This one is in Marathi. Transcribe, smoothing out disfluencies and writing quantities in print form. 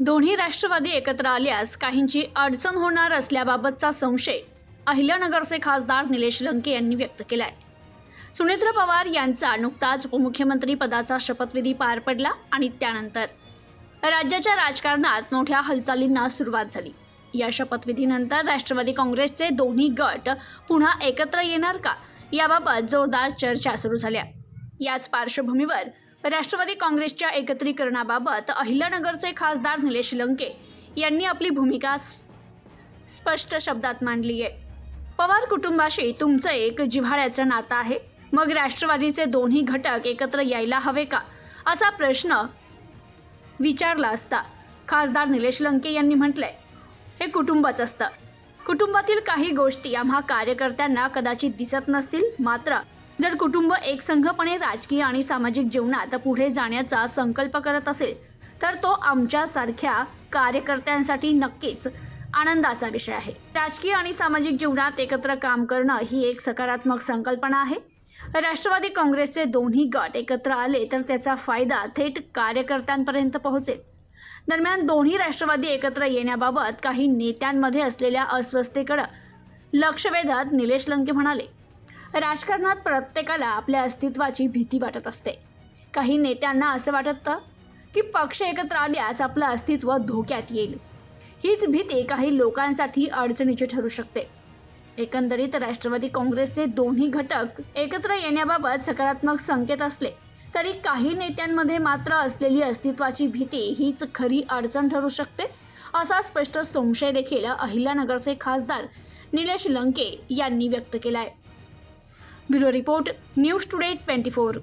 दोन्ही राष्ट्रवादी एकत्र आल्यास काहींची अडचण होणार असल्याबाबतचा संशय अहिल्यानगरचे खासदार निलेश लंके यांनी व्यक्त केलाय। सुनेत्र पवार यांचा नुकताच उपमुख्यमंत्री पदाचा शपथविधी पार पडला आणि त्यानंतर राज्याच्या राजकारणात मोठ्या हालचालींना सुरुवात झाली। या शपथविधीनंतर राष्ट्रवादी काँग्रेसचे दोन्ही गट पुन्हा एकत्र येणार का याबाबत जोरदार चर्चा सुरू झाल्या। याच पार्श्वभूमीवर राष्ट्रवादी काँग्रेसच्या एकत्रीकरणाबाबत अहिल्यानगरचे खासदार निलेश लंके यांनी आपली भूमिका स्पष्ट शब्दात मांडली आहे। पवार कुटुंबाशी तुमचं एक जिव्हाळ्याचं नातं आहे, मग राष्ट्रवादीचे दोन्ही घटक एकत्र यायला हवे का असा प्रश्न विचारला असता खासदार निलेश लंके यांनी म्हटलंय, हे कुटुंबच असतं। कुटुंबातील काही गोष्टी आम्हा कार्यकर्त्यांना कदाचित दिसत नसतील, मात्र जर कुटुंब एकसंघपणे राजकीय आणि सामाजिक जीवनात पुढे जाण्याचा संकल्प करत असेल तर तो आमच्यासारख्या कार्यकर्त्यांसाठी नक्कीच आनंदाचा विषय आहे। राजकीय आणि सामाजिक जीवनात एकत्र काम करणं ही एक सकारात्मक संकल्पना आहे। राष्ट्रवादी काँग्रेसचे दोन्ही गट एकत्र आले तर त्याचा फायदा थेट कार्यकर्त्यांपर्यंत पोहोचेल। दरम्यान दोन्ही राष्ट्रवादी एकत्र येण्याबाबत काही नेत्यांमध्ये असलेल्या अस्वस्थतेकडे लक्ष वेधत निलेश लंके म्हणाले, राजकारणात प्रत्येकाला आपल्या अस्तित्वाची भीती वाटत असते। काही नेत्यांना असं वाटतं की पक्ष एकत्र आल्यास आपलं अस्तित्व धोक्यात येईल। हीच भीती काही लोकांसाठी अडचणीची ठरू शकते। एकंदरीत राष्ट्रवादी काँग्रेसचे दोन्ही घटक एकत्र येण्याबाबत सकारात्मक संकेत असले तरी काही नेत्यांमध्ये मात्र असलेली अस्तित्वाची भीती हीच खरी अडचण ठरू शकते, असा स्पष्ट संशय देखील अहिल्यानगरचे खासदार निलेश लंके यांनी व्यक्त केलाय। Bureau report, news today 24।